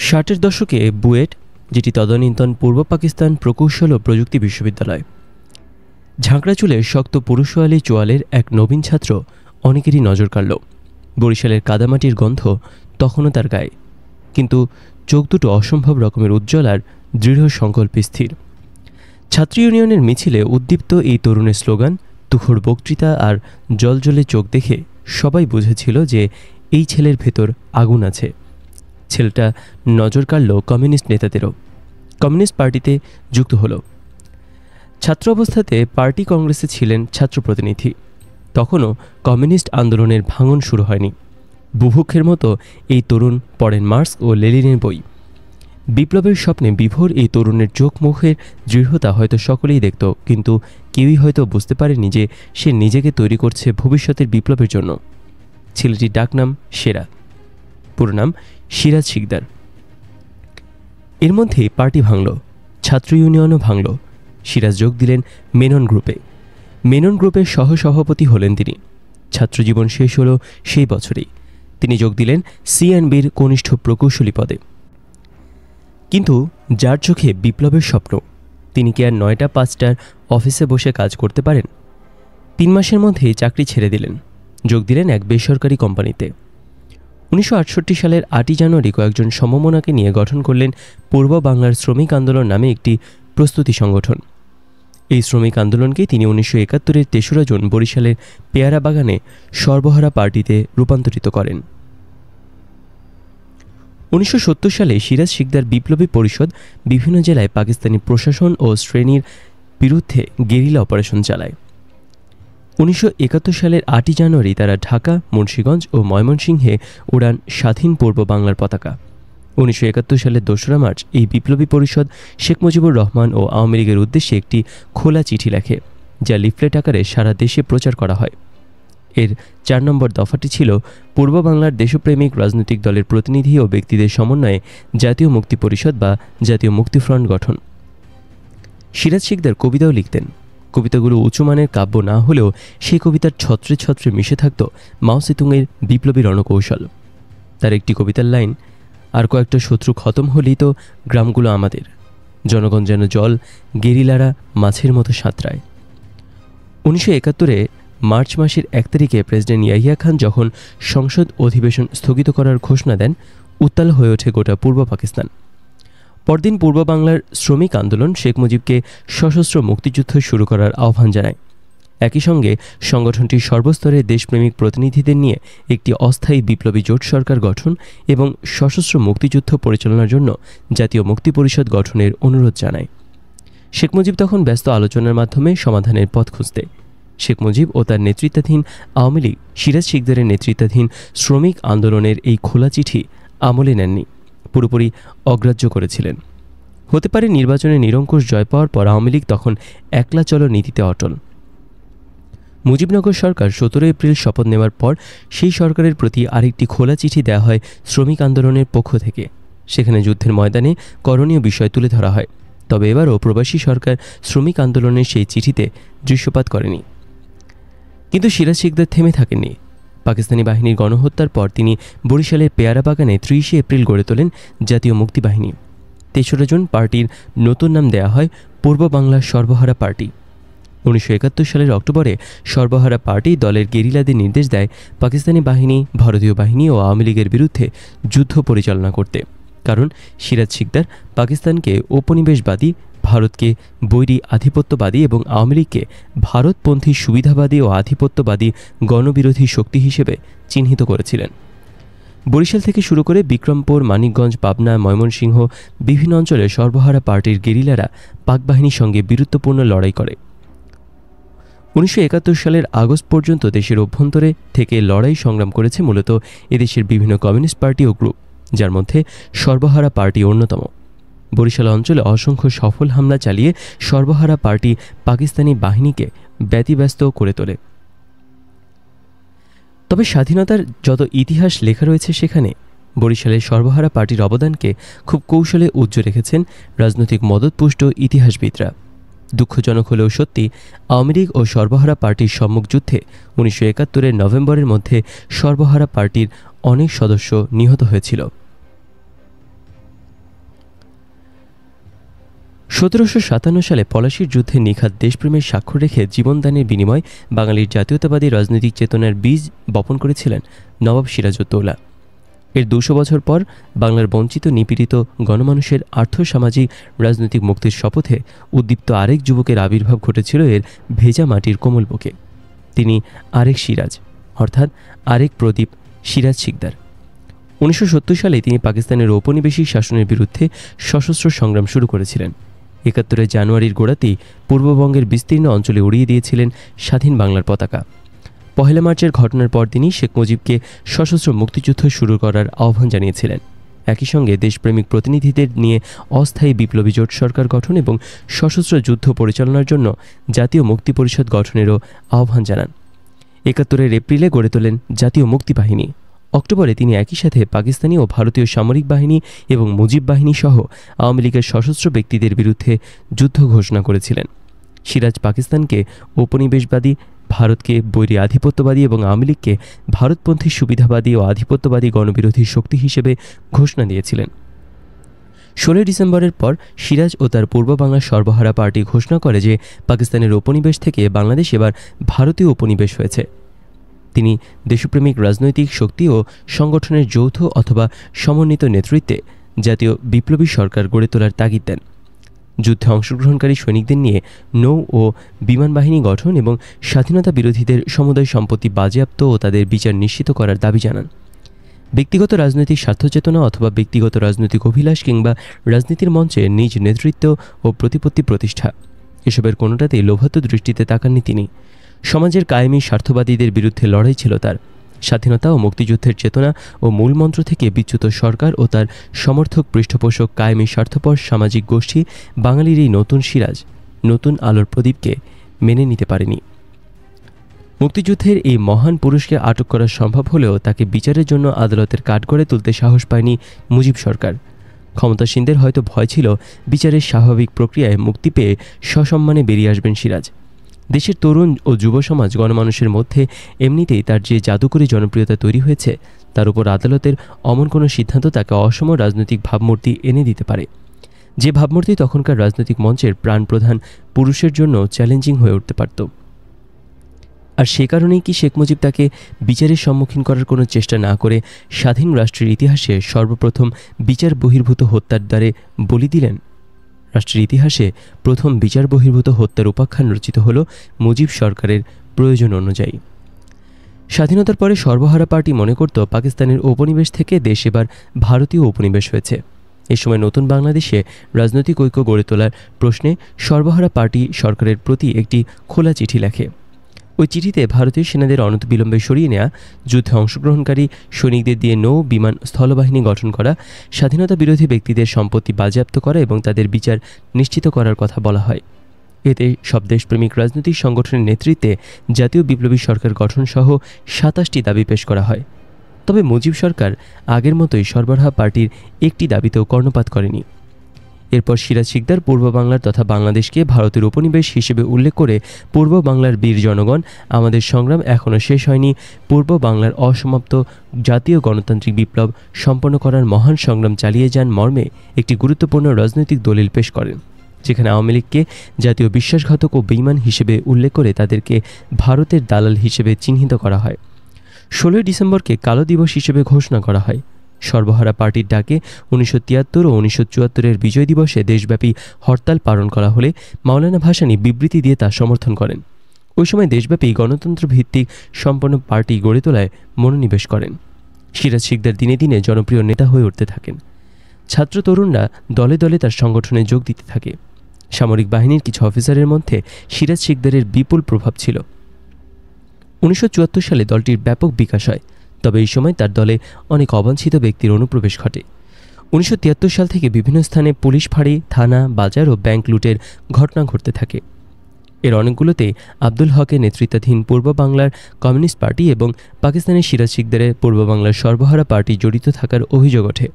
ষাটের দশকে বুয়েট, যেটি তদানীন্তন পূর্ব পাকিস্তান প্রকৌশল ও প্রযুক্তি বিশ্ববিদ্যালয়, ঝাঁকড়া চুলের শক্ত পুরুষোয়ালি চোয়ালের এক নবীন ছাত্র অনেকেরই নজর কাড়ল। বরিশালের কাদামাটির গন্ধ তখনও তার গায়ে, কিন্তু চোখ দুটো অসম্ভব রকমের উজ্জ্বল আর দৃঢ় সংকল্পে স্থির। ছাত্র ইউনিয়নের মিছিলে উদ্দীপ্ত এই তরুণের স্লোগান, তুখোড় বক্তৃতা আর জলজলে চোখ দেখে সবাই বুঝেছিল যে এই ছেলের ভেতর আগুন আছে। ছেলেটা নজর কাড়ল কমিউনিস্ট নেতাদেরও। কমিউনিস্ট পার্টিতে যুক্ত হলো। ছাত্র অবস্থাতে পার্টি কংগ্রেসে ছিলেন ছাত্র প্রতিনিধি। তখনও কমিউনিস্ট আন্দোলনের ভাঙন শুরু হয়নি। বুভুক্ষের মতো এই তরুণ পড়েন মার্কস ও লেনিনের বই। বিপ্লবের স্বপ্নে বিভোর এই তরুণের চোখ মুখের দৃঢ়তা হয়তো সকলেই দেখত, কিন্তু কেউই হয়তো বুঝতে পারেনি যে সে নিজেকে তৈরি করছে ভবিষ্যতের বিপ্লবের জন্য। ছেলেটির ডাকনাম সেরা, পুরো নাম সিরাজ শিকদার। এর মধ্যেই পার্টি ভাঙল, ছাত্র ইউনিয়নও ভাঙল। সিরাজ যোগ দিলেন মেনন গ্রুপে। মেনন গ্রুপের সহসভাপতি হলেন তিনি। ছাত্রজীবন শেষ হল সেই বছরেই। তিনি যোগ দিলেন সিএনবির কনিষ্ঠ প্রকৌশলী পদে। কিন্তু যার চোখে বিপ্লবের স্বপ্ন, তিনি কি আর ৯টা ৫টার অফিসে বসে কাজ করতে পারেন? ৩ মাসের মধ্যেই চাকরি ছেড়ে দিলেন, যোগ দিলেন এক বেসরকারি কোম্পানিতে। ১৯৬৮ সালের ৮ই জানুয়ারি কয়েকজন সমমনাকে নিয়ে গঠন করলেন পূর্ব বাংলার শ্রমিক আন্দোলন নামে একটি প্রস্তুতি সংগঠন। এই শ্রমিক আন্দোলনকে তিনি ১৯৭১-এর ৩রা জুন বরিশালের পেয়ারা বাগানে সর্বহারা পার্টিতে রূপান্তরিত করেন। ১৯৭০ সালে সিরাজ শিকদার বিপ্লবী পরিষদ বিভিন্ন জেলায় পাকিস্তানি প্রশাসন ও শ্রেণীর বিরুদ্ধে গেরিলা অপারেশন চালায়। ১৯৭১ সালের ৮ই জানুয়ারি তারা ঢাকা, মুন্সিগঞ্জ ও ময়মনসিংহে উড়ান স্বাধীন পূর্ব বাংলার পতাকা। ১৯৭১ সালের ২রা মার্চ এই বিপ্লবী পরিষদ শেখ মুজিবুর রহমান ও আওয়ামী লীগের উদ্দেশ্যে একটি খোলা চিঠি লেখে, যা লিফলেট আকারে সারা দেশে প্রচার করা হয়। এর ৪ নম্বর দফাটি ছিল পূর্ব বাংলার দেশপ্রেমিক রাজনৈতিক দলের প্রতিনিধি ও ব্যক্তিদের সমন্বয়ে জাতীয় মুক্তি পরিষদ বা জাতীয় মুক্তিফ্রন্ট গঠন। সিরাজ শিকদার কবিতাও লিখতেন। কবিতাগুলো উঁচুমানের কাব্য না হলেও সেই কবিতার ছত্রে ছত্রে মিশে থাকত মাও সেতুংয়ের বিপ্লবী রণকৌশল। তার একটি কবিতার লাইন, আর কয়েকটা শত্রু খতম হলেই তো গ্রামগুলো আমাদের, জনগণ যেন জল, গেরিলারা মাছের মতো সাঁতরায়। ১৯৭১-এ মার্চ মাসের ১ তারিখে প্রেসিডেন্ট ইয়াহিয়া খান যখন সংসদ অধিবেশন স্থগিত করার ঘোষণা দেন, উত্তাল হয়ে ওঠে গোটা পূর্ব পাকিস্তান। পরদিন পূর্ব বাংলার শ্রমিক আন্দোলন শেখ মুজিবকে সশস্ত্র মুক্তিযুদ্ধ শুরু করার আহ্বান জানায়। একই সঙ্গে সংগঠনটির সর্বস্তরের দেশপ্রেমিক প্রতিনিধিদের নিয়ে একটি অস্থায়ী বিপ্লবী জোট সরকার গঠন এবং সশস্ত্র মুক্তিযুদ্ধ পরিচালনার জন্য জাতীয় মুক্তি পরিষদ গঠনের অনুরোধ জানায়। শেখ মুজিব তখন ব্যস্ত আলোচনার মাধ্যমে সমাধানের পথ খুঁজতে। শেখ মুজিব ও তার নেতৃত্বাধীন আওয়ামী লীগ সিরাজ শিকদারের নেতৃত্বাধীন শ্রমিক আন্দোলনের এই খোলা চিঠি আমলে নেননি, পুরোপুরি অগ্রাহ্য করেছিলেন। হতে পারে নির্বাচনে নিরঙ্কুশ জয় পাওয়ার পর আওয়ামী লীগ তখন একলা চলো নীতিতে অটল। মুজিবনগর সরকার ১৭ এপ্রিল শপথ নেওয়ার পর সেই সরকারের প্রতি আরেকটি খোলা চিঠি দেওয়া হয় শ্রমিক আন্দোলনের পক্ষ থেকে। সেখানে যুদ্ধের ময়দানে করণীয় বিষয় তুলে ধরা হয়। তবে এবারও প্রবাসী সরকার শ্রমিক আন্দোলনের সেই চিঠিতে দৃশ্যপাত করেনি। কিন্তু সিরাজ শিকদার থেমে থাকেননি। পাকিস্তানি বাহিনীর গণহত্যার পর তিনি বরিশালের পেয়ারা বাগানে ৩০ এপ্রিল গড়ে তোলেন জাতীয় মুক্তি বাহিনী। ৩রা জুন পার্টির নতুন নাম দেয়া হয় পূর্ব বাংলা সর্বহারা পার্টি। ১৯৭১ সালের অক্টোবরে সর্বহারা পার্টি দলের গেরিলাদের নির্দেশ দেয় পাকিস্তানি বাহিনী, ভারতীয় বাহিনী ও আওয়ামী লীগের বিরুদ্ধে যুদ্ধ পরিচালনা করতে। কারণ সিরাজ শিকদার পাকিস্তানকে ঔপনিবেশবাদী, ভারতকে বৈরী আধিপত্যবাদী এবং আওয়ামী লীগকে ভারতপন্থী সুবিধাবাদী ও আধিপত্যবাদী গণবিরোধী শক্তি হিসেবে চিহ্নিত করেছিলেন। বরিশাল থেকে শুরু করে বিক্রমপুর, মানিকগঞ্জ, পাবনা, ময়মনসিংহ বিভিন্ন অঞ্চলে সর্বহারা পার্টির গেরিলারা পাক বাহিনীর সঙ্গে বীরত্বপূর্ণ লড়াই করে। ১৯৭১ সালের আগস্ট পর্যন্ত দেশের অভ্যন্তরে থেকে লড়াই সংগ্রাম করেছে মূলত এদেশের বিভিন্ন কমিউনিস্ট পার্টি ও গ্রুপ, যার মধ্যে সর্বহারা পার্টি অন্যতম। বরিশাল অঞ্চলে অসংখ্য সফল হামলা চালিয়ে সর্বহারা পার্টি পাকিস্তানি বাহিনীকে ব্যতিব্যস্ত করে তোলে। তবে স্বাধীনতার যত ইতিহাস লেখা রয়েছে সেখানে বরিশালের সর্বহারা পার্টির অবদানকে খুব কৌশলে উজ্জ্বল রেখেছেন রাজনৈতিক মদতপুষ্ট ইতিহাসবিদরা। দুঃখজনক হলেও সত্যি, আওয়ামী লীগ ও সর্বহারা পার্টির সম্মুখ যুদ্ধে ১৯৭১-এর নভেম্বরের মধ্যে সর্বহারা পার্টির অনেক সদস্য নিহত হয়েছিল। 1757 সালে পলাশীর যুদ্ধে নিখাদ দেশপ্রেমের স্বাক্ষর রেখে জীবনদানের বিনিময়ে বাঙালির জাতীয়তাবাদী রাজনৈতিক চেতনার বীজ বপন করেছিলেন নবাব সিরাজউদ্দৌলা। এর 200 বছর পর বাংলার বঞ্চিত নিপীড়িত গণমানুষের আর্থসামাজিক রাজনৈতিক মুক্তির শপথে উদ্দীপ্ত আরেক যুবকের আবির্ভাব ঘটেছিল এর ভেজা মাটির কোমল বুকে। তিনি আরেক সিরাজ, অর্থাৎ আরেক প্রদীপ সিরাজ শিকদার। 1970 সালে তিনি পাকিস্তানের ঔপনিবেশিক শাসনের বিরুদ্ধে সশস্ত্র সংগ্রাম শুরু করেছিলেন। 71 জানুয়ারির গোড়াতেই পূর্ববঙ্গের বিস্তীর্ণ অঞ্চলে উড়িয়ে দিয়েছিলেন স্বাধীন বাংলার পতাকা। 1 মার্চের ঘটনার পরদিনই শেখ মুজিবকে সশস্ত্র মুক্তিযুদ্ধ শুরু করার আহ্বান জানিয়েছিলেন। একই সঙ্গে দেশপ্রেমিক প্রতিনিধিদের নিয়ে অস্থায়ী বিপ্লবী জোট সরকার গঠন এবং সশস্ত্র যুদ্ধ পরিচালনার জন্য জাতীয় মুক্তি পরিষদ গঠনেরও আহ্বান জানান। 71 এপ্রিলে গড়ে তোলেন জাতীয় মুক্তি বাহিনী। অক্টোবরে তিনি একই সাথে পাকিস্তানি ও ভারতীয় সামরিক বাহিনী এবং মুজিব বাহিনী সহ আওয়ামী লীগের সশস্ত্র ব্যক্তিদের বিরুদ্ধে যুদ্ধ ঘোষণা করেছিলেন। সিরাজ পাকিস্তানকে ঔপনিবেশবাদী, ভারতকে বৈরী আধিপত্যবাদী এবং আওয়ামী লীগকে ভারতপন্থী সুবিধাবাদী ও আধিপত্যবাদী গণবিরোধী শক্তি হিসেবে ঘোষণা দিয়েছিলেন। 16 ডিসেম্বরের পর সিরাজ ও তার পূর্ব বাংলার সর্বহারা পার্টি ঘোষণা করে যে পাকিস্তানের উপনিবেশ থেকে বাংলাদেশ এবার ভারতীয় উপনিবেশ হয়েছে। তিনি দেশপ্রেমিক রাজনৈতিক শক্তি ও সংগঠনের যৌথ অথবা সমন্বিত নেতৃত্বে জাতীয় বিপ্লবী সরকার গড়ে তোলার তাগিদ দেন। যুদ্ধে অংশগ্রহণকারী সৈনিকদের নিয়ে নৌ ও বিমান বাহিনী গঠন এবং স্বাধীনতা বিরোধীদের সমুদায় সম্পত্তি বাজেয়াপ্ত ও তাদের বিচার নিশ্চিত করার দাবি জানান। ব্যক্তিগত রাজনৈতিক স্বার্থচেতনা অথবা ব্যক্তিগত রাজনৈতিক অভিলাষ কিংবা রাজনীতির মঞ্চে নিজ নেতৃত্ব ও প্রতিপত্তি প্রতিষ্ঠা, এসবের কোনোটাতেই লোভাত্ম দৃষ্টিতে তাকাননি তিনি। সমাজের কায়েমি স্বার্থবাদীদের বিরুদ্ধে লড়াই ছিল তার। স্বাধীনতা ও মুক্তিযুদ্ধের চেতনা ও মূলমন্ত্র থেকে বিচ্যুত সরকার ও তার সমর্থক পৃষ্ঠপোষক কায়েমি স্বার্থপর সামাজিক গোষ্ঠী বাঙালির এই নতুন সিরাজ, নতুন আলোর প্রদীপকে মেনে নিতে পারেনি। মুক্তিযুদ্ধের এই মহান পুরুষকে আটক করা সম্ভব হলেও তাকে বিচারের জন্য আদালতের কাঠগড়ে তুলতে সাহস পায়নি মুজিব সরকার। ক্ষমতাসীনদের হয়তো ভয় ছিল বিচারের স্বাভাবিক প্রক্রিয়ায় মুক্তি পেয়ে সসম্মানে বেরিয়ে আসবেন সিরাজ। দেশের তরুণ ও যুব সমাজ গণমানুষের মধ্যে এমনিতেই তার যে জাদুকরী জনপ্রিয়তা তৈরি হয়েছে, তার উপর আদালতের অমন কোনো সিদ্ধান্ত তাকে অসম রাজনৈতিক ভাবমূর্তি এনে দিতে পারে, যে ভাবমূর্তি তখনকার রাজনৈতিক মঞ্চের প্রাণপ্রধান পুরুষের জন্য চ্যালেঞ্জিং হয়ে উঠতে পারত। আর সে কারণেই কি শেখ মুজিব তাকে বিচারের সম্মুখীন করার কোনো চেষ্টা না করে স্বাধীন রাষ্ট্রের ইতিহাসে সর্বপ্রথম বিচার বহির্ভূত হত্যার দ্বারে বলি দিলেন? রাষ্ট্রের ইতিহাসে প্রথম বিচার বহির্ভূত হত্যার উপাখ্যান রচিত হল মুজিব সরকারের প্রয়োজন অনুযায়ী। স্বাধীনতার পরে সর্বহারা পার্টি মনে করত পাকিস্তানের উপনিবেশ থেকে দেশ এবার ভারতীয় উপনিবেশ হয়েছে। এ সময় নতুন বাংলাদেশে রাজনৈতিক ঐক্য গড়ে তোলার প্রশ্নে সর্বহারা পার্টি সরকারের প্রতি একটি খোলা চিঠি লেখে। ওই চিঠিতে ভারতীয় সেনাদের অনতিবিলম্বে সরিয়ে নেওয়া, যুদ্ধে অংশগ্রহণকারী সৈনিকদের দিয়ে নৌ, বিমান, স্থলবাহিনী গঠন করা, স্বাধীনতা বিরোধী ব্যক্তিদের সম্পত্তি বাজেয়াপ্ত করা এবং তাদের বিচার নিশ্চিত করার কথা বলা হয়। এতে সব দেশপ্রেমিক রাজনৈতিক সংগঠনের নেতৃত্বে জাতীয় বিপ্লবী সরকার গঠনসহ 27টি দাবি পেশ করা হয়। তবে মুজিব সরকার আগের মতোই সরবরাহ পার্টির একটি দাবিতেও কর্ণপাত করেনি। এরপর সিরাজ শিকদার পূর্ব বাংলার তথা বাংলাদেশকে ভারতের উপনিবেশ হিসেবে উল্লেখ করে পূর্ব বাংলার বীর জনগণ, আমাদের সংগ্রাম এখনও শেষ হয়নি, পূর্ব বাংলার অসমাপ্ত জাতীয় গণতান্ত্রিক বিপ্লব সম্পন্ন করার মহান সংগ্রাম চালিয়ে যান মর্মে একটি গুরুত্বপূর্ণ রাজনৈতিক দলিল পেশ করেন, যেখানে আওয়ামী লীগকে জাতীয় বিশ্বাসঘাতক ও বেঈমান হিসেবে উল্লেখ করে তাদেরকে ভারতের দালাল হিসেবে চিহ্নিত করা হয়। 16 ডিসেম্বরকে কালো দিবস হিসেবে ঘোষণা করা হয়। সর্বহারা পার্টির ডাকে 1973 ও 1974-এর বিজয় দিবসে দেশব্যাপী হরতাল পালন করা হলে মাওলানা ভাসানী বিবৃতি দিয়ে তা সমর্থন করেন। ওই সময় দেশব্যাপী গণতন্ত্র ভিত্তিক সম্পন্ন পার্টি গড়ে তোলায় মনোনিবেশ করেন। সিরাজ শিকদার দিনে দিনে জনপ্রিয় নেতা হয়ে উঠতে থাকেন। ছাত্র তরুণরা দলে দলে তার সংগঠনে যোগ দিতে থাকে। সামরিক বাহিনীর কিছু অফিসারের মধ্যে সিরাজ শিকদারের বিপুল প্রভাব ছিল। 1974 সালে দলটির ব্যাপক বিকাশ হয়, তবে এই সময় তার দলে অনেক অবাঞ্ছিত ব্যক্তির অনুপ্রবেশ ঘটে। 1973 সাল থেকে বিভিন্ন স্থানে পুলিশ ফাঁড়ি, থানা, বাজার ও ব্যাংক লুটের ঘটনা ঘটতে থাকে। এর অনেকগুলোতে আব্দুল হকের নেতৃত্বাধীন পূর্ব বাংলার কমিউনিস্ট পার্টি এবং পাকিস্তানের সিরাজ শিকদারের পূর্ব বাংলার সর্বহারা পার্টি জড়িত থাকার অভিযোগ ওঠে।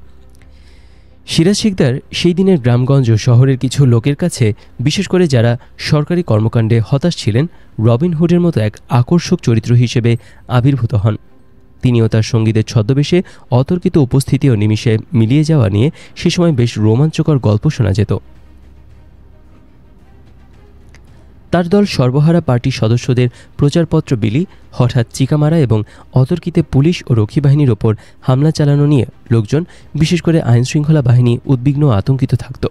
সিরাজ শিকদার সেই দিনের গ্রামগঞ্জ ও শহরের কিছু লোকের কাছে, বিশেষ করে যারা সরকারি কর্মকাণ্ডে হতাশ ছিলেন, রবিন হুডের মতো এক আকর্ষক চরিত্র হিসেবে আবির্ভূত হন। তিনিও তার সঙ্গীদের ছদ্মবেশে অতর্কিত উপস্থিতি ও নিমিষে মিলিয়ে যাওয়া নিয়ে সে সময় বেশ রোমাঞ্চকর গল্প শোনা যেত। তার দল সর্বহারা পার্টির সদস্যদের প্রচারপত্র বিলি, হঠাৎ চিকা মারা এবং অতর্কিতে পুলিশ ও রক্ষী বাহিনীর ওপর হামলা চালানো নিয়ে লোকজন, বিশেষ করে আইনশৃঙ্খলা বাহিনী, উদ্বিগ্ন ও আতঙ্কিত থাকত।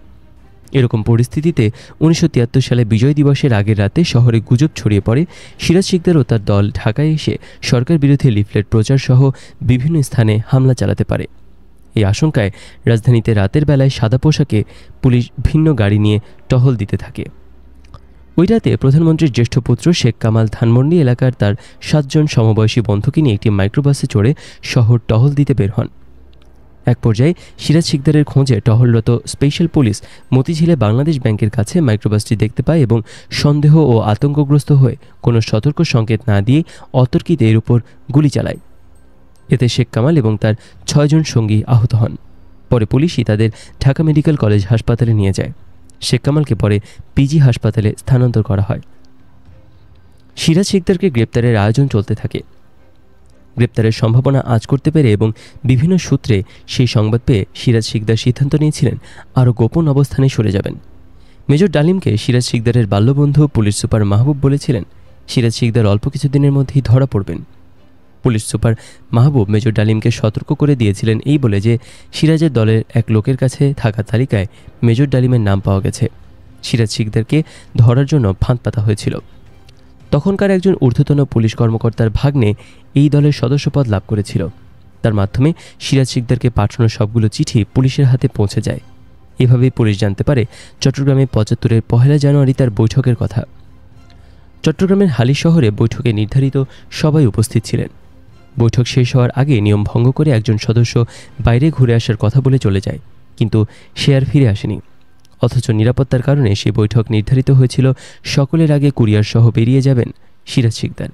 এরকম পরিস্থিতিতে 1973 সালে বিজয় দিবসের আগের রাতে শহরে গুজব ছড়িয়ে পড়ে সিরাজ শিকদার ও তার দল ঢাকায় এসে সরকার বিরোধী লিফলেট প্রচার সহ বিভিন্ন স্থানে হামলা চালাতে পারে। এই আশঙ্কায় রাজধানীতে রাতের বেলায় সাদা পোশাকে পুলিশ ভিন্ন গাড়ি নিয়ে টহল দিতে থাকে। ওই রাতে প্রধানমন্ত্রীর জ্যেষ্ঠ পুত্র শেখ কামাল ধানমন্ডি এলাকার তার 7 জন সমবয়সী বন্ধুকে নিয়ে একটি মাইক্রোবাসে চড়ে শহর টহল দিতে বের হন। এক পর্যায়ে সিরাজ শিকদারের খোঁজে টহলরত স্পেশাল পুলিশ মতিঝিলে বাংলাদেশ ব্যাংকের কাছে মাইক্রোবাসটি দেখতে পায় এবং সন্দেহ ও আতঙ্কগ্রস্ত হয়ে কোনো সতর্ক সংকেত না দিয়ে অতর্কিতে এর উপর গুলি চালায়। এতে শেখ কামাল এবং তার 6 জন সঙ্গী আহত হন। পরে পুলিশই তাদের ঢাকা মেডিকেল কলেজ হাসপাতালে নিয়ে যায়। শেখ কামালকে পরে পিজি হাসপাতালে স্থানান্তর করা হয়। সিরাজ শিকদারকে গ্রেপ্তারের আয়োজন চলতে থাকে। গ্রেপ্তারের সম্ভাবনা আঁচ করতে পেরে এবং বিভিন্ন সূত্রে সেই সংবাদ পেয়ে সিরাজ শিকদার সিদ্ধান্ত নিয়েছিলেন আরও গোপন অবস্থানে সরে যাবেন। মেজর ডালিমকে সিরাজ শিকদারের বাল্যবন্ধু পুলিশ সুপার মাহবুব বলেছিলেন সিরাজ শিকদার অল্প কিছুদিনের মধ্যেই ধরা পড়বেন। পুলিশ সুপার মাহবুব মেজর ডালিমকে সতর্ক করে দিয়েছিলেন এই বলে যে সিরাজের দলের এক লোকের কাছে থাকা তালিকায় মেজর ডালিমের নাম পাওয়া গেছে। সিরাজ শিকদারকে ধরার জন্য ফাঁদ পাতা হয়েছিল। তখনকার একজন ঊর্ধ্বতন পুলিশ কর্মকর্তার ভাগ্নে এই দলের সদস্যপদ লাভ করেছিল। তার মাধ্যমে সিরাজ শিকদারকে পাঠানো সবগুলো চিঠি পুলিশের হাতে পৌঁছে যায়। এভাবেই পুলিশ জানতে পারে চট্টগ্রামে 75-এর 1 জানুয়ারি তার বৈঠকের কথা। চট্টগ্রামের হালি শহরে বৈঠকে নির্ধারিত সবাই উপস্থিত ছিলেন। বৈঠক শেষ হওয়ার আগে নিয়ম ভঙ্গ করে একজন সদস্য বাইরে ঘুরে আসার কথা বলে চলে যায়, কিন্তু সে আর ফিরে আসেনি। অথচ নিরাপত্তার কারণে সেই বৈঠক নির্ধারিত হয়েছিল সকলের আগে কুরিয়ার সহ বেরিয়ে যাবেন সিরাজ শিকদার।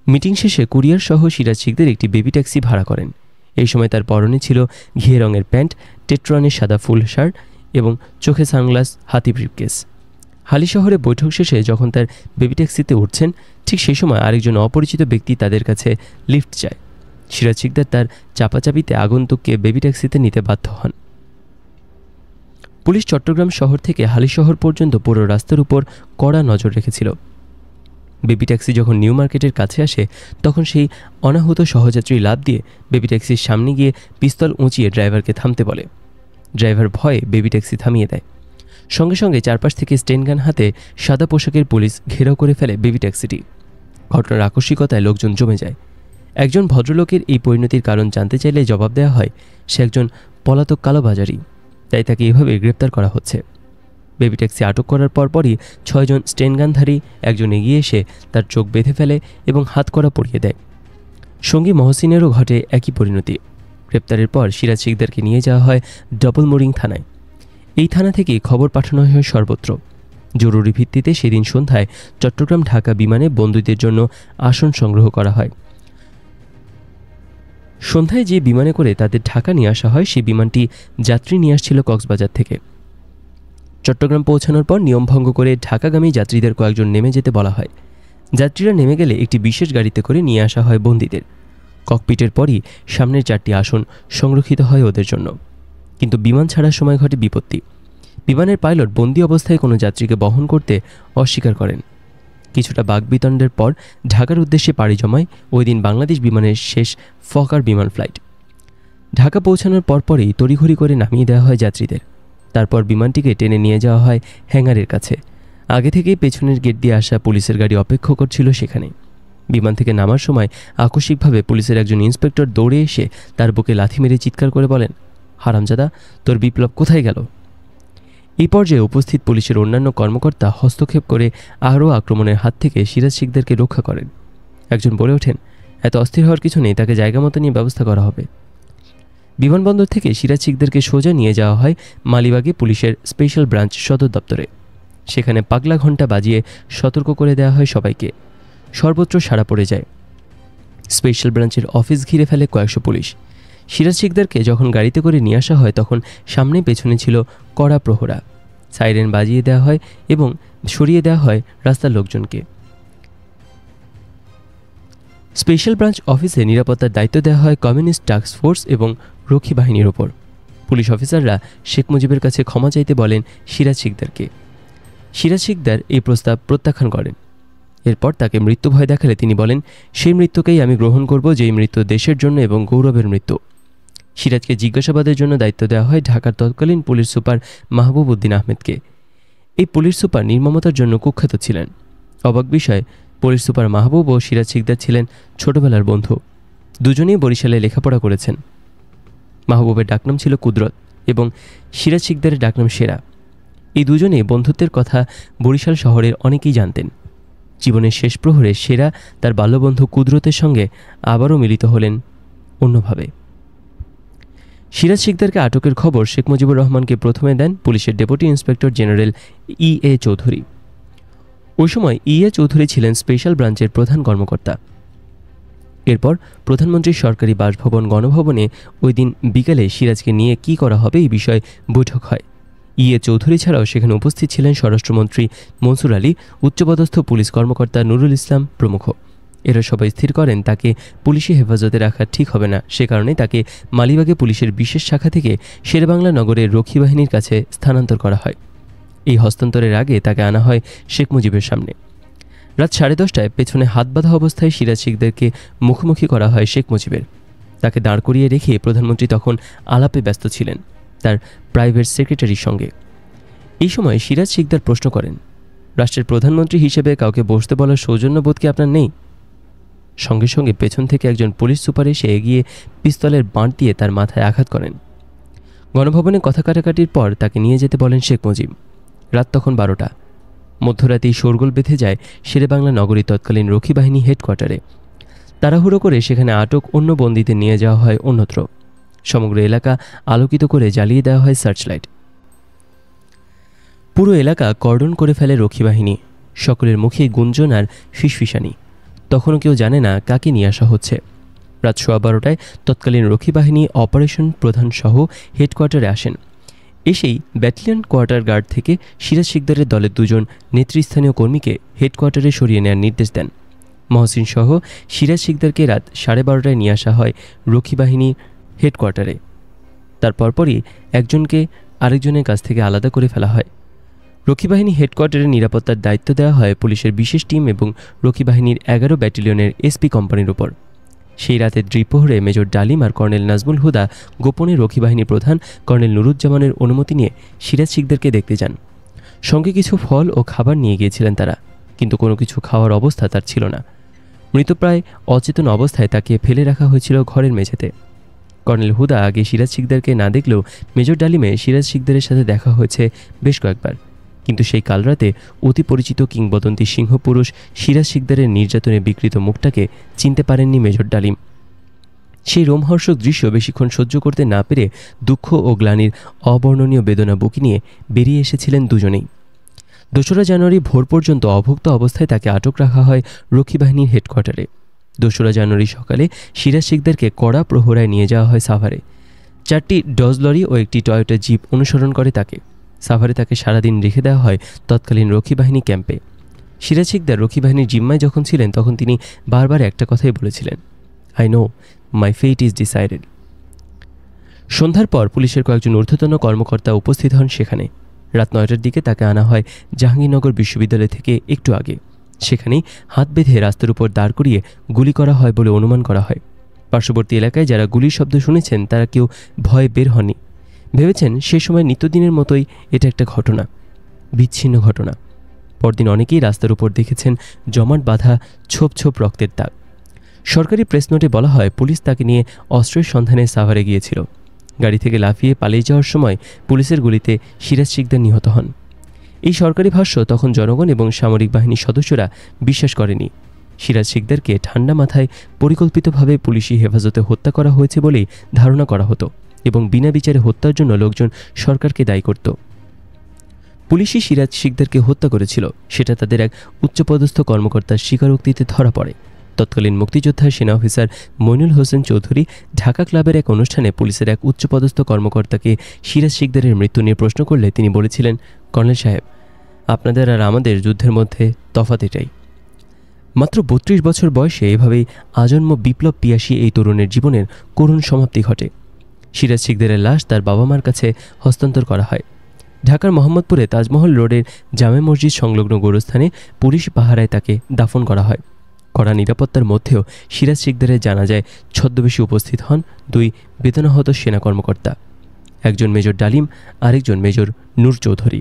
মিটিং শেষে কুরিয়ার সহ সিরাজ শিকদার একটি বেবি ট্যাক্সি ভাড়া করেন। এই সময় তার পরনে ছিল ঘিয়ে রঙের প্যান্ট, টেট্রনের সাদা ফুল শার্ট এবং চোখে সানগ্লাস, হাতি ব্রিফকেস। হালি শহরে বৈঠক শেষে যখন তার বেবি ট্যাক্সিতে উঠছেন, ঠিক সেই সময় আরেকজন অপরিচিত ব্যক্তি তাদের কাছে লিফট চায়। সিরাজ শিকদার তার চাপাচাপিতে আগন্তুককে বেবি ট্যাক্সিতে নিতে বাধ্য হন। পুলিশ চট্টগ্রাম শহর থেকে হালি শহর পর্যন্ত পুরো রাস্তার উপর কড়া নজর রেখেছিল। বেবি ট্যাক্সি যখন নিউ মার্কেটের কাছে আসে, তখন সেই অনাহূত সহযাত্রী লাফ দিয়ে বেবি ট্যাক্সির সামনে গিয়ে পিস্তল উঁচিয়ে ড্রাইভারকে থামতে বলে। ড্রাইভার ভয়ে বেবি ট্যাক্সি থামিয়ে দেয়। সঙ্গে সঙ্গে চারপাশ থেকে স্টেনগান হাতে সাদা পোশাকের পুলিশ ঘেরাও করে ফেলে বেবি ট্যাক্সিটি। ঘটনার আকস্মিকতায় লোকজন জমে যায়। একজন ভদ্রলোকের এই পরিণতির কারণ জানতে চাইলে জবাব দেওয়া হয় সে একজন পলাতক কালোবাজারি, তাই তাকে এভাবে গ্রেপ্তার করা হচ্ছে। বেবি ট্যাক্সি আটক করার পরপরই 6 জন স্টেনগানধারী একজন এগিয়ে এসে তার চোখ বেঁধে ফেলে এবং হাত কড়া পরিয়ে দেয়। সঙ্গী মহসিনেরও ঘটে একই পরিণতি। গ্রেপ্তারের পর সিরাজ শিকদারকে নিয়ে যাওয়া হয় ডবল মোরিং থানায়। এই থানা থেকেই খবর পাঠানো হয় সর্বত্র। জরুরি ভিত্তিতে সেদিন সন্ধ্যায় চট্টগ্রাম ঢাকা বিমানে বন্দীদের জন্য আসন সংগ্রহ করা হয়। সন্ধ্যায় যে বিমানে করে তাদের ঢাকা নিয়ে আসা হয়, সেই বিমানটি যাত্রী নিয়ে আসছিল কক্সবাজার থেকে। চট্টগ্রাম পৌঁছানোর পর নিয়ম ভঙ্গ করে ঢাকাগামী যাত্রীদের কয়েকজন নেমে যেতে বলা হয়। যাত্রীরা নেমে গেলে একটি বিশেষ গাড়িতে করে নিয়ে আসা হয় বন্দীদের। ককপিটের পরই সামনের 4টি আসন সংরক্ষিত হয় ওদের জন্য। কিন্তু বিমান ছাড়ার সময় ঘটে বিপত্তি। বিমানের পাইলট বন্দী অবস্থায় কোনো যাত্রীকে বহন করতে অস্বীকার করেন। কিছুটা বাকবিতণ্ডের পর ঢাকার উদ্দেশ্যে পাড়ি জমায় ওই দিন বাংলাদেশ বিমানের শেষ ফকার বিমান ফ্লাইট। ঢাকা পৌঁছানোর পরপরই তড়িঘড়ি করে নামিয়ে দেওয়া হয় যাত্রীদের। তারপর বিমানটিকে টেনে নিয়ে যাওয়া হয় হ্যাঙ্গারের কাছে। আগে থেকেই পেছনের গেট দিয়ে আসা পুলিশের গাড়ি অপেক্ষা করছিল সেখানে। বিমান থেকে নামার সময় আকস্মিকভাবে পুলিশের একজন ইন্সপেক্টর দৌড়ে এসে তার বুকে লাথি মেরে চিৎকার করে বলেন, হারামজাদা, তোর বিপ্লব কোথায় গেল? এই পর্যায়ে উপস্থিত পুলিশের অন্যান্য কর্মকর্তা হস্তক্ষেপ করে আরও আক্রমণের হাত থেকে সিরাজ শিকদারকে রক্ষা করেন। একজন বলে ওঠেন, এত অস্থির হওয়ার কিছু নেই, তাকে জায়গা মতো নিয়ে ব্যবস্থা করা হবে। বিমানবন্দর থেকে সিরাজ শিকদারকে সোজা নিয়ে যাওয়া হয় মালিবাগে পুলিশের স্পেশাল ব্রাঞ্চ সদর দপ্তরে। সেখানে পাগলা ঘণ্টা বাজিয়ে সতর্ক করে দেওয়া হয় সবাইকে। সর্বত্র সাড়া পড়ে যায়। স্পেশাল ব্রাঞ্চের অফিস ঘিরে ফেলে কয়েকশো পুলিশ। সিরাজ শিকদারকে যখন গাড়িতে করে নিয়ে আসা হয়, তখন সামনে পেছনে ছিল কড়া প্রহরা। সাইরেন বাজিয়ে দেওয়া হয় এবং সরিয়ে দেওয়া হয় রাস্তার লোকজনকে। স্পেশাল ব্রাঞ্চ অফিসে নিরাপত্তার দায়িত্ব দেওয়া হয় কমিউনিস্ট টাস্ক ফোর্স এবং রক্ষী বাহিনীর ওপর। পুলিশ অফিসাররা শেখ মুজিবের কাছে ক্ষমা চাইতে বলেন সিরাজ শিকদারকে। সিরাজ শিকদার এই প্রস্তাব প্রত্যাখ্যান করেন। এরপর তাকে মৃত্যু ভয় দেখালে তিনি বলেন, সেই মৃত্যুকেই আমি গ্রহণ করব যেই মৃত্যু দেশের জন্য এবং গৌরবের মৃত্যু। সিরাজকে জিজ্ঞাসাবাদের জন্য দায়িত্ব দেওয়া হয় ঢাকার তৎকালীন পুলিশ সুপার মাহবুব উদ্দিন আহমেদকে। এই পুলিশ সুপার নির্মমতার জন্য কুখ্যাত ছিলেন। অবাক বিষয়, পুলিশ সুপার মাহবুব ও সিরাজ শিকদার ছিলেন ছোটবেলার বন্ধু। দুজনেই বরিশালে লেখাপড়া করেছেন। মাহবুবের ডাকনাম ছিল কুদরত এবং সিরাজ শিকদারের ডাকনাম সেরা। এই দুজনেই বন্ধুত্বের কথা বরিশাল শহরের অনেকেই জানতেন। জীবনের শেষ প্রহরে সেরা তার বাল্যবন্ধু কুদরতের সঙ্গে আবারও মিলিত হলেন অন্যভাবে। সিরাজ শিকদারকে আটকের খবর শেখ মুজিবুর রহমানকে প্রথমে দেন পুলিশের deputy inspector general E.A. Chowdhury. ওই সময় E.A. চৌধুরী ছিলেন স্পেশাল ব্রাঞ্চের প্রধান কর্মকর্তা। এরপর প্রধানমন্ত্রীর সরকারি বাসভবন গণভবনে ওই দিন বিকেলে সিরাজকে নিয়ে কী করা হবে এই বিষয়ে বৈঠক হয়। E.A. চৌধুরী ছাড়াও সেখানে উপস্থিত ছিলেন স্বরাষ্ট্রমন্ত্রী মনসুর আলী, উচ্চপদস্থ পুলিশ কর্মকর্তা নুরুল ইসলাম প্রমুখ। এরা সবাই স্থির করেন তাকে পুলিশি হেফাজতে রাখা ঠিক হবে না। সে কারণে তাকে মালিবাগে পুলিশের বিশেষ শাখা থেকে শেরেবাংলা নগরের রক্ষী বাহিনীর কাছে স্থানান্তর করা হয়। এই হস্তান্তরের আগে তাকে আনা হয় শেখ মুজিবের সামনে। রাত 10:30টায় পেছনে হাত বাঁধা অবস্থায় সিরাজ শিকদারকে মুখোমুখি করা হয় শেখ মুজিবের। তাকে দাঁড় করিয়ে রেখে প্রধানমন্ত্রী তখন আলাপে ব্যস্ত ছিলেন তার প্রাইভেট সেক্রেটারির সঙ্গে। এই সময় সিরাজ শিকদার প্রশ্ন করেন, রাষ্ট্রের প্রধানমন্ত্রী হিসেবে কাউকে বসতে বলার সৌজন্যবোধ কি আপনার নেই? সঙ্গে সঙ্গে পেছন থেকে একজন পুলিশ সুপার এসে এগিয়ে পিস্তলের বাঁট দিয়ে তার মাথায় আঘাত করেন। গণভবনে কথা কাটাকাটির পর তাকে নিয়ে যেতে বলেন শেখ মুজিব। রাত তখন 12টা। মধ্যরাতেই শোরগোল বেঁধে যায় শেরেবাংলা নগরীর তৎকালীন রক্ষী বাহিনী হেডকোয়ার্টারে। তাড়াহুড়ো করে সেখানে আটক অন্য বন্দীদের নিয়ে যাওয়া হয় অন্যত্র। সমগ্র এলাকা আলোকিত করে জ্বালিয়ে দেওয়া হয় সার্চলাইট। পুরো এলাকা কর্ডন করে ফেলে রক্ষী বাহিনী। সকলের মুখে গুঞ্জন আর ফিসফিসানি। তখনও কেউ জানে না কাকে নিয়ে আসা হচ্ছে। রাত 12:15টায় তৎকালীন রক্ষী বাহিনী অপারেশন প্রধান সহ হেডকোয়ার্টারে আসেন। এসেই ব্যাটালিয়ন কোয়ার্টার গার্ড থেকে সিরাজ শিকদারের দলের দুজন নেতৃস্থানীয় কর্মীকে হেডকোয়ার্টারে সরিয়ে নেওয়ার নির্দেশ দেন। মহসিন সহ সিরাজ শিকদারকে রাত 12:30টায় নিয়ে আসা হয় রক্ষী বাহিনীর হেডকোয়ার্টারে। তার পরপরই একজনকে আরেকজনের কাছ থেকে আলাদা করে ফেলা হয়। রক্ষী বাহিনী হেডকোয়ার্টারের নিরাপত্তার দায়িত্ব দেওয়া হয় পুলিশের বিশেষ টিম এবং রক্ষী বাহিনীর 11 ব্যাটালিয়নের SP কোম্পানির উপর। সেই রাতে দ্বিপ্রহরে মেজর ডালিম আর কর্নেল নাজমুল হুদা গোপনে রক্ষী বাহিনী প্রধান কর্নেল নুরুজ্জামানের অনুমতি নিয়ে সিরাজ শিকদারকে দেখতে যান। সঙ্গে কিছু ফল ও খাবার নিয়ে গিয়েছিলেন তারা, কিন্তু কোনো কিছু খাওয়ার অবস্থা তার ছিল না। মৃতপ্রায় অচেতন অবস্থায় তাকে ফেলে রাখা হয়েছিল ঘরের মেঝেতে। কর্নেল হুদা আগে সিরাজ শিকদারকে না দেখলেও মেজর ডালিমে সিরাজ শিকদারের সাথে দেখা হয়েছে বেশ কয়েকবার, কিন্তু সেই কাল রাতে অতি পরিচিত কিংবদন্তি সিংহপুরুষ সিরাজ শিকদারের নির্যাতনে বিকৃত মুখটাকে চিনতে পারেননি মেজর ডালিম। সেই রোমহর্ষক দৃশ্য বেশিক্ষণ সহ্য করতে না পেরে দুঃখ ও গ্লানির অবর্ণনীয় বেদনা বুকে নিয়ে বেরিয়ে এসেছিলেন দুজনেই। 2রা জানুয়ারি ভোর পর্যন্ত অভুক্ত অবস্থায় তাকে আটক রাখা হয় রক্ষী বাহিনীর হেডকোয়ার্টারে। 2রা জানুয়ারি সকালে সিরাজ শিকদারকে কড়া প্রহরায় নিয়ে যাওয়া হয় সাভারে। 4টি ডজ লরি ও একটি টয়োটা জিপ অনুসরণ করে তাকে। সাভারে তাকে সারাদিন রেখে দেওয়া হয় তৎকালীন রক্ষী বাহিনী ক্যাম্পে। সিরাজ শিকদার রক্ষী বাহিনীর জিম্মায় যখন ছিলেন তখন তিনি বারবার একটা কথাই বলেছিলেন, I know my fate is decided. সন্ধ্যার পর পুলিশের কয়েকজন ঊর্ধ্বতন কর্মকর্তা উপস্থিত হন সেখানে। রাত 9টার দিকে তাকে আনা হয় জাহাঙ্গীরনগর বিশ্ববিদ্যালয় থেকে একটু আগে। সেখানেই হাত বেঁধে রাস্তার উপর দাঁড় করিয়ে গুলি করা হয় বলে অনুমান করা হয়। পার্শ্ববর্তী এলাকায় যারা গুলির শব্দ শুনেছেন তারা কেউ ভয়ে বের হননি। ভেবেছেন সে সময় নিত্যদিনের মতোই এটা একটা ঘটনা, বিচ্ছিন্ন ঘটনা। পরদিন অনেকেই রাস্তার উপর দেখেছেন জমাট বাঁধা ছোপ ছোপ রক্তের দাগ। সরকারি প্রেস নোটে বলা হয় পুলিশ তাকে নিয়ে অস্ত্রের সন্ধানে সাভারে গিয়েছিল। গাড়ি থেকে লাফিয়ে পালিয়ে যাওয়ার সময় পুলিশের গুলিতে সিরাজ শিকদার নিহত হন। এই সরকারি ভাষ্য তখন জনগণ এবং সামরিক বাহিনীর সদস্যরা বিশ্বাস করেনি। সিরাজ শিকদারকে ঠান্ডা মাথায় পরিকল্পিতভাবে পুলিশি হেফাজতে হত্যা করা হয়েছে বলেই ধারণা করা হতো এবং বিনা বিচারে হত্যার জন্য লোকজন সরকারকে দায়ী করত। পুলিশই সিরাজ শিকদারকে হত্যা করেছিল সেটা তাদের এক উচ্চপদস্থ কর্মকর্তার স্বীকারোক্তিতে ধরা পড়ে। তৎকালীন মুক্তিযোদ্ধা সেনা অফিসার মইনুল হোসেন চৌধুরী ঢাকা ক্লাবের এক অনুষ্ঠানে পুলিশের এক উচ্চপদস্থ কর্মকর্তাকে সিরাজ শিকদারের মৃত্যু নিয়ে প্রশ্ন করলে তিনি বলেছিলেন, কর্নেল সাহেব, আপনাদের আর আমাদের যুদ্ধের মধ্যে তফাৎ এটাই। মাত্র 32 বছর বয়সে এভাবেই আজন্ম বিপ্লব পিয়াসী এই তরুণের জীবনের করুণ সমাপ্তি ঘটে। সিরাজ শিকদারের লাশ তার বাবা মার কাছে হস্তান্তর করা হয়। ঢাকার মোহাম্মদপুরে তাজমহল রোডের জামে মসজিদ সংলগ্ন গোরস্থানে পুলিশ পাহারায় তাকে দাফন করা হয়। কড়া নিরাপত্তার মধ্যেও সিরাজ শিকদারের জানাজায় ছদ্মবেশে উপস্থিত হন 2 বেতনাহত সেনা কর্মকর্তা, একজন মেজর ডালিম, আরেকজন মেজর নূর চৌধুরী।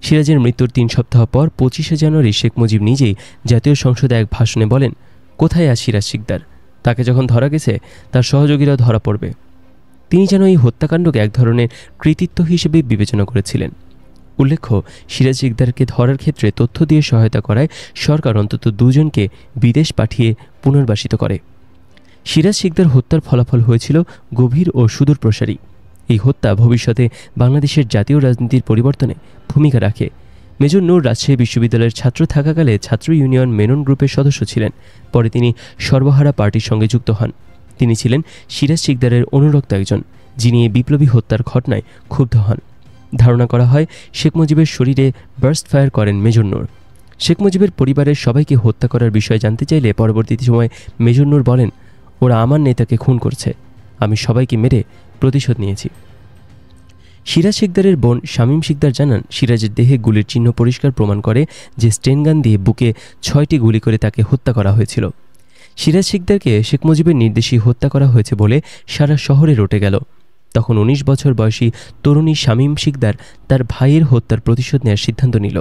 সিরাজের মৃত্যুর 3 সপ্তাহ পর 25শে জানুয়ারি শেখ মুজিব নিজেই জাতীয় সংসদে এক ভাষণে বলেন, কোথায় আজ সিরাজ শিকদার? তাকে যখন ধরা গেছে তার সহযোগীরা ধরা পড়বে। তিনি যেন এই হত্যাকাণ্ডকে এক ধরনের কৃতিত্ব হিসেবে বিবেচনা করেছিলেন। উল্লেখ্য, সিরাজ শিকদারকে ধরার ক্ষেত্রে তথ্য দিয়ে সহায়তা করায় সরকার অন্তত 2 জনকে বিদেশ পাঠিয়ে পুনর্বাসিত করে। সিরাজ শিকদার হত্যার ফলাফল হয়েছিল গভীর ও সুদূরপ্রসারী। এই হত্যা ভবিষ্যতে বাংলাদেশের জাতীয় রাজনীতির পরিবর্তনে ভূমিকা রাখে। মেজর নূর রাজশাহী বিশ্ববিদ্যালয়ের ছাত্র থাকাকালে ছাত্র ইউনিয়ন মেনন গ্রুপের সদস্য ছিলেন। পরে তিনি সর্বহারা পার্টির সঙ্গে যুক্ত হন। তিনি ছিলেন সিরাজ শিকদারের অনুরক্ত একজন, যিনি এই বিপ্লবী হত্যার ঘটনায় ক্ষুব্ধ হন। ধারণা করা হয় শেখ মুজিবের শরীরে বার্স্ট ফায়ার করেন মেজর নূর। শেখ মুজিবের পরিবারের সবাইকে হত্যা করার বিষয়ে জানতে চাইলে পরবর্তী সময়ে মেজর নূর বলেন, ওরা আমার নেতাকে খুন করছে, আমি সবাইকে মেরে প্রতিশোধ নিয়েছি। সিরাজ শিকদারের বোন শামীম শিকদার জানান, সিরাজের দেহে গুলির চিহ্ন পরিষ্কার প্রমাণ করে যে স্টেনগান দিয়ে বুকে 6টি গুলি করে তাকে হত্যা করা হয়েছিল। সিরাজ শিকদারকে শেখ মুজিবের নির্দেশেই হত্যা করা হয়েছে বলে সারা শহরে রটে গেল। তখন 19 বছর বয়সী তরুণী শামীম শিকদার তার ভাইয়ের হত্যার প্রতিশোধ নেওয়ার সিদ্ধান্ত নিল।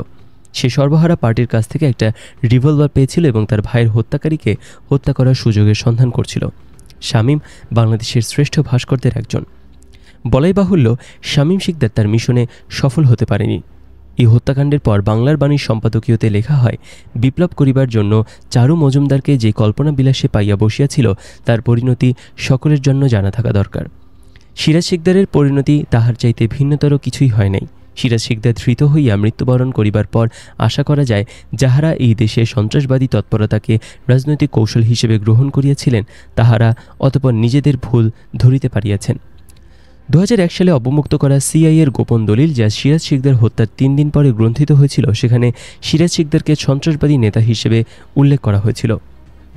সে সর্বহারা পার্টির কাছ থেকে একটা রিভলভার পেয়েছিল এবং তার ভাইয়ের হত্যাকারীকে হত্যা করার সুযোগের সন্ধান করছিল। শামীম বাংলাদেশের শ্রেষ্ঠ ভাস্করদের একজন। বলাই বাহুল্য, শামীম শিকদার তার মিশনে সফল হতে পারেনি। এই হত্যাকাণ্ডের পর বাংলার বাণীর সম্পাদকীয়তে লেখা হয়, বিপ্লব করিবার জন্য চারু মজুমদারকে যে কল্পনা বিলাসে পাইয়া বসিয়াছিল তার পরিণতি সকলের জন্য জানা থাকা দরকার। সিরাজ শিকদারের পরিণতি তাহার চাইতে ভিন্নতর কিছুই হয় নাই। সিরাজ শিকদার ধৃত হইয়া মৃত্যুবরণ করিবার পর আশা করা যায়, যাহারা এই দেশে সন্ত্রাসবাদী তৎপরতাকে রাজনৈতিক কৌশল হিসেবে গ্রহণ করিয়াছিলেন তাহারা অতঃপর নিজেদের ভুল ধরিতে পারিয়াছেন। 2001 সালে অবমুক্ত করা সিআইএর গোপন দলিল, যা সিরাজ শিকদার হত্যার 3 দিন পরে গ্রন্থিত হয়েছিল, সেখানে সিরাজ শিকদারকে সন্ত্রাসবাদী নেতা হিসেবে উল্লেখ করা হয়েছিল।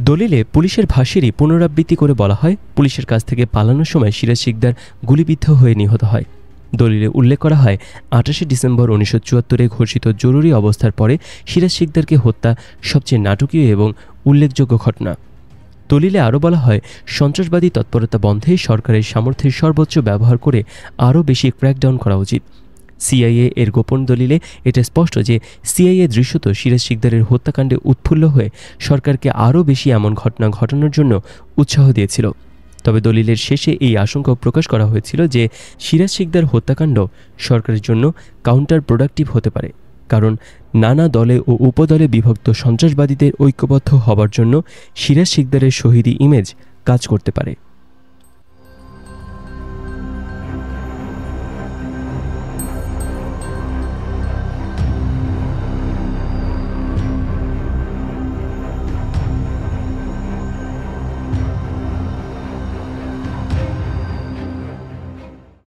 দলিলে পুলিশের ভাষ্যেরই পুনরাবৃত্তি করে বলা হয়, পুলিশের কাছ থেকে পালানোর সময় সিরাজ শিকদার গুলিবিদ্ধ হয়ে নিহত হয়। দলিলে উল্লেখ করা হয়, 28শে ডিসেম্বর 1974-এ ঘোষিত জরুরি অবস্থার পরে সিরাজ শিকদারকে হত্যা সবচেয়ে নাটকীয় এবং উল্লেখযোগ্য ঘটনা। দলিলে আরও বলা হয়, সন্ত্রাসবাদী তৎপরতা বন্ধে সরকারের সামর্থ্যের সর্বোচ্চ ব্যবহার করে আরও বেশি ক্র্যাকডাউন করা উচিত। সিআইএ এর গোপন দলিলে এটা স্পষ্ট যে সিআইএ দৃশ্যত সিরাজ শিকদারের হত্যাকাণ্ডে উৎফুল্ল হয়ে সরকারকে আরও বেশি এমন ঘটনা ঘটানোর জন্য উৎসাহ দিয়েছিল। তবে দলিলের শেষে এই আশঙ্কাও প্রকাশ করা হয়েছিল যে সিরাজ শিকদার হত্যাকাণ্ড সরকারের জন্য কাউন্টার প্রোডাক্টিভ হতে পারে, কারণ নানা দলে ও উপদলে বিভক্ত সন্ত্রাসবাদীদের ঐক্যবদ্ধ হবার জন্য সিরাজ শিকদারের শহীদি ইমেজ কাজ করতে পারে।